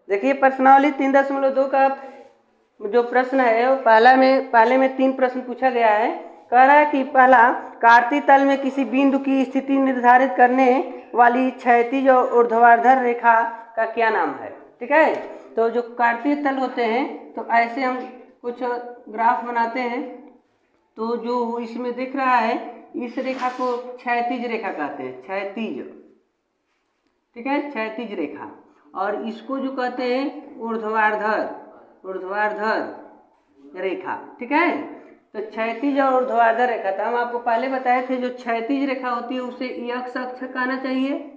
देखिए प्रश्नावली 3.2 का जो प्रश्न है वो पहले में 3 प्रश्न पूछा गया है। कह रहा है कि पहला, कार्तीय तल में किसी बिंदु की स्थिति निर्धारित करने वाली क्षैतिज और ऊर्ध्वाधर रेखा का क्या नाम है। ठीक है, तो जो कार्तीय तल होते हैं तो ऐसे हम कुछ ग्राफ बनाते हैं, तो जो इसमें दिख रहा है इस रेखा को क्षैतिज रेखा कहते हैं, क्षैतिज। ठीक है, क्षैतिज रेखा। और इसको जो कहते हैं ऊर्ध्वाधर रेखा। ठीक है, तो क्षैतिज और ऊर्ध्वाधर रेखा, तो हम आपको पहले बताए थे जो क्षैतिज रेखा होती है उसे x अक्ष कहना चाहिए,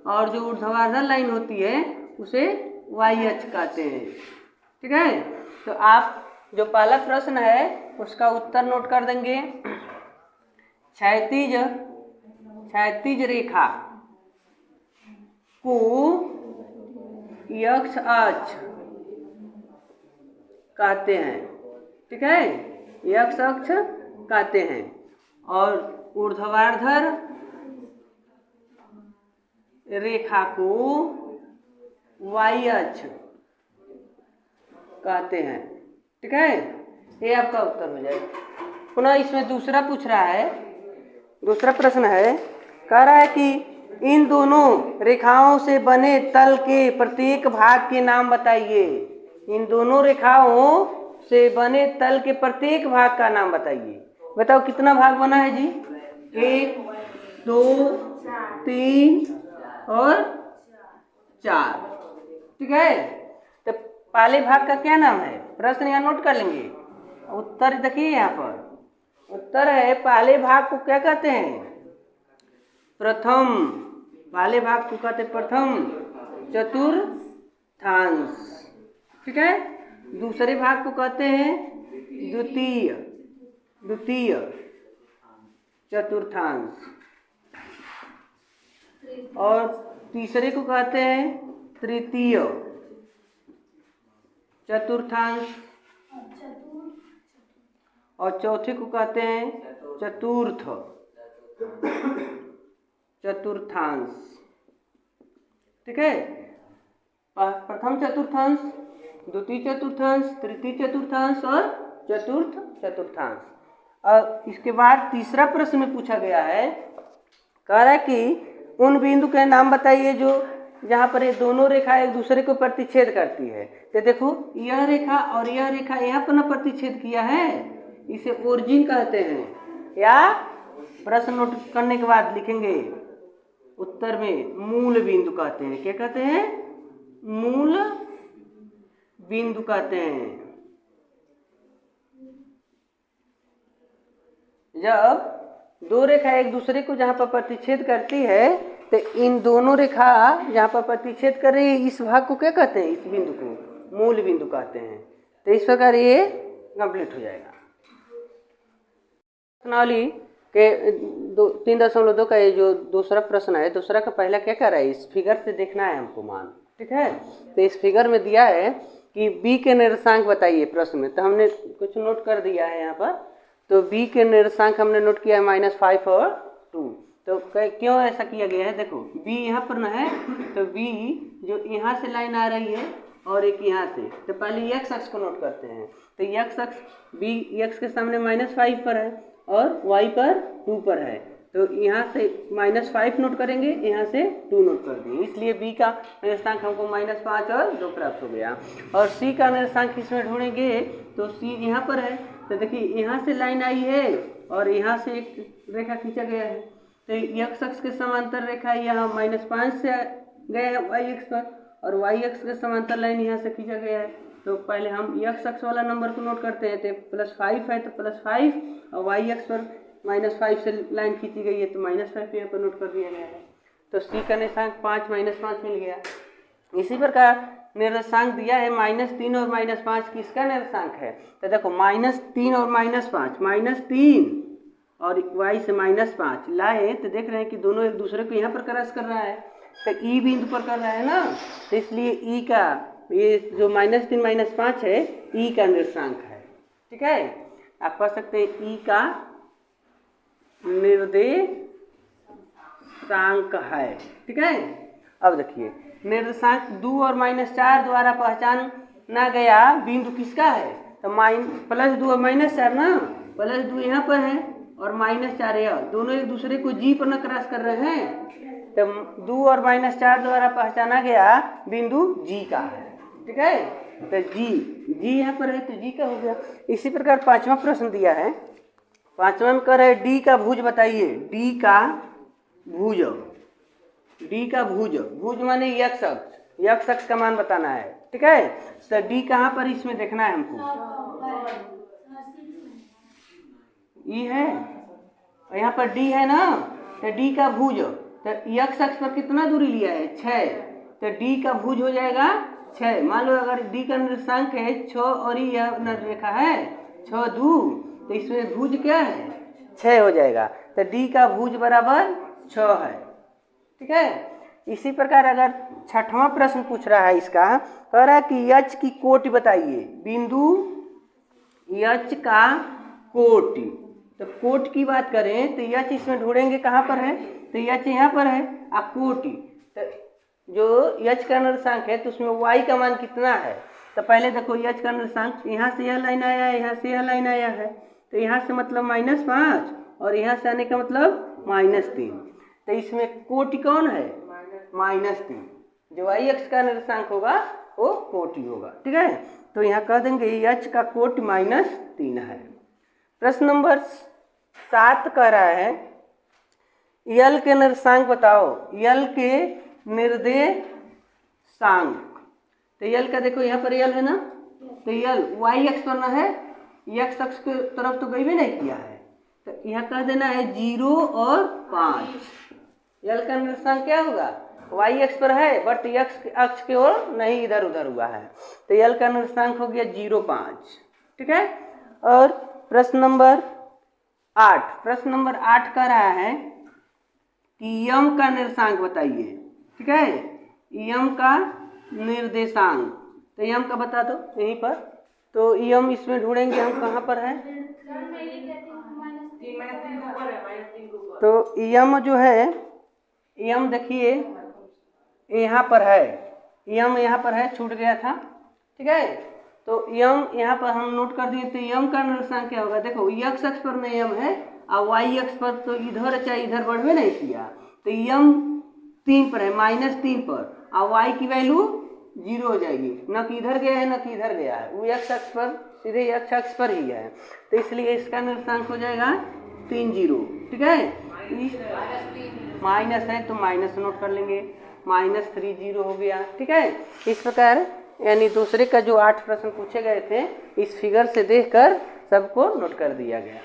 और जो ऊर्ध्वाधर लाइन होती है उसे y अक्ष कहते हैं। ठीक है, तो आप जो पहला प्रश्न है उसका उत्तर नोट कर देंगे। क्षैतिज रेखा को x अक्ष कहते हैं। ठीक है, x अक्ष कहते हैं, और ऊर्ध्वाधर रेखा को y अक्ष कहते हैं। ठीक है, ये आपका उत्तर हो जाएगा। पुनः इसमें दूसरा पूछ रहा है, दूसरा प्रश्न है, कह रहा है कि इन दोनों रेखाओं से बने तल के प्रत्येक भाग के नाम बताइए। इन दोनों रेखाओं से बने तल के प्रत्येक भाग का नाम बताइए। बताओ कितना भाग बना है जी? 1, 2, 3 और 4। ठीक है, तो पहले भाग का क्या नाम है? प्रश्न यहाँ नोट कर लेंगे। उत्तर देखिए, यहाँ पर उत्तर है पहले भाग को क्या कहते हैं? प्रथम। पहले भाग को कहते प्रथम चतुर्थांश। ठीक है, दूसरे भाग को कहते हैं द्वितीय चतुर्थांश, और तीसरे को कहते हैं तृतीय चतुर्थांश, और चौथे को कहते हैं चतुर्थांश। ठीक है, प्रथम चतुर्थांश, द्वितीय चतुर्थांश, तृतीय चतुर्थांश और चतुर्थ चतुर्थांश। और इसके बाद तीसरा प्रश्न में पूछा गया है, कह रहा है कि उन बिंदु के नाम बताइए जो जहाँ पर ये दोनों रेखा एक दूसरे को प्रतिच्छेद करती है। तो देखो यह रेखा और यह रेखा यहाँ पर ना प्रतिच्छेद किया है, इसे ओरिजिन कहते हैं। या प्रश्न नोट करने के बाद लिखेंगे उत्तर में मूल बिंदु कहते हैं। क्या कहते हैं? मूल बिंदु कहते हैं। जब दो रेखा एक दूसरे को जहाँ पर प्रतिच्छेद करती है तो इन दोनों रेखा जहाँ पर प्रतिच्छेद कर रही है इस भाग को क्या कहते हैं? इस बिंदु को मूल बिंदु कहते हैं। तो इस प्रकार ये कंप्लीट हो जाएगा। प्रश्नावली के 3.2 का ये जो दूसरा प्रश्न है, दूसरा का पहला क्या कर रहा है? इस फिगर से देखना है हमको मान। ठीक है, तो इस फिगर में दिया है कि b के निर्देशांक बताइए प्रश्न में, तो हमने कुछ नोट कर दिया है यहाँ पर। तो b के निर्देशांक हमने नोट किया है -5 और 2। तो क्यों ऐसा किया गया है? देखो b यहाँ पर ना है, तो b जो यहाँ से लाइन आ रही है और एक यहाँ से, तो पहले x अक्ष को नोट करते हैं। तो x अक्ष b x के सामने -5 पर है और y पर 2 पर है, तो यहाँ से -5 नोट करेंगे, यहाँ से 2 नोट कर दिए, इसलिए b का निर्देशांक हमको -5 और 2 प्राप्त हो गया। और c का निर्देशांक इसमें ढूंढेंगे तो c यहाँ पर है। तो देखिए यहाँ से लाइन आई है और यहाँ से एक रेखा खींचा गया है, तो x अक्ष के समांतर रेखा यहाँ -5 से गया है y अक्ष पर, और y अक्ष के समांतर लाइन यहाँ से खींचा गया है। तो पहले हम x अक्ष वाला नंबर को नोट करते हैं। तो +5 है तो +5, और y अक्ष पर -5 से लाइन खींची गई है तो -5 यहाँ पर नोट कर दिया गया है। तो c का निर्देशांक 5 -5 मिल गया। इसी प्रकार निर्देशांक दिया है -3 और -5 किसका निर्देशांक है? तो देखो -3 और -5, -3 और y से -5 लाए तो देख रहे हैं कि दोनों एक दूसरे को यहाँ पर क्रॉस कर रहा है, तो ई बिंदु पर कर रहा है ना, तो इसलिए ई का ये जो -3 -5 है ई का निर्देशांक है। ठीक है, आप पढ़ सकते हैं ई का निर्देशांक है। ठीक है, अब देखिए निर्देशांक 2 और -4 द्वारा पहचाना गया बिंदु किसका है? तो +2 और -4 ना, +2 यहाँ पर है और -4 यह, दोनों एक दूसरे को जी पर न क्रॉस कर रहे हैं। तो 2 और -4 द्वारा पहचाना गया बिंदु जी का है। ठीक है, तो जी यहाँ पर है तो जी का हो गया। इसी प्रकार 5वां प्रश्न दिया है। 5वां में कर है डी का भुज बताइए। डी का भुज, भुज माने यक्ष अक्ष का मान बताना है। ठीक है, तो डी कहाँ पर इसमें देखना है हमको, ई है और यहाँ पर डी है ना, तो डी का भुज, तो यक्ष अक्ष पर कितना दूरी लिया है? 6, तो डी का भुज हो जाएगा 6। मान लो अगर डी का निर्देशांक है 6 और यह रेखा है 6 2, तो इसमें भुज क्या है? 6 हो जाएगा। तो डी का भुज बराबर 6 है। ठीक है, इसी प्रकार अगर 6वां प्रश्न पूछ रहा है इसका, कह रहा है कि यच की कोटि बताइए। बिंदु यच का कोटि, तो कोट की बात करें तो यच इसमें ढूंढेंगे कहाँ पर है? तो यच यहाँ पर है। कोटि, तो जो यच का निर्देशांक है तो उसमें y का मान कितना है? तो पहले देखो यच का निर्देशांक, यहाँ से यह लाइन आया है, यहाँ से यह लाइन आया है, तो यहाँ से मतलब -5 और यहाँ से आने का मतलब -3। तो इसमें कोटि कौन है? -3। जो y अक्ष का निर्देशांक होगा वो कोटि होगा। ठीक है, तो यहाँ कह देंगे यच का कोटि -3 है। प्रश्न नंबर 7 कह रहा है यल के निर्देशांक बताओ। यल के निर्देशांक, तो यल का देखो यहाँ पर यल है ना, तो यल y अक्ष पर ना है, x अक्ष की तरफ तो कहीं भी नहीं किया है, तो यहाँ कह देना है 0 और 5। यल का निर्देशांक क्या होगा? y अक्ष पर है बट x अक्ष की ओर नहीं इधर उधर हुआ है, तो यल का निर्देशांक हो गया 0 5। ठीक है, और प्रश्न नंबर 8 कह रहा है कि यम का निर्देशांक बताइए। ठीक है, यम का निर्देशांक, तो यम का बता दो यहीं पर। तो यम इसमें ढूंढेंगे हम कहाँ पर है? तो यम जो है, यम देखिए यहाँ पर है, यम यहाँ पर है, छूट गया था। ठीक है, तो यम यहाँ पर हम नोट कर दिए। तो यम का निर्देशांक क्या होगा? देखो x अक्ष पर में यम है और y अक्ष पर तो इधर चाहे इधर बढ़वे नहीं किया, तो यम 3 पर है, -3 पर, और y की वैल्यू 0 हो जाएगी, न कि इधर गया है न कि इधर गया है, वो x अक्ष पर, सीधे x अक्ष पर ही है, तो इसलिए इसका निर्देशांक हो जाएगा 3 0। ठीक है, माइनस है तो माइनस नोट कर लेंगे, -3 0 हो गया। ठीक है, इस प्रकार यानी दूसरे का जो 8 प्रश्न पूछे गए थे इस फिगर से देखकर सबको नोट कर दिया गया।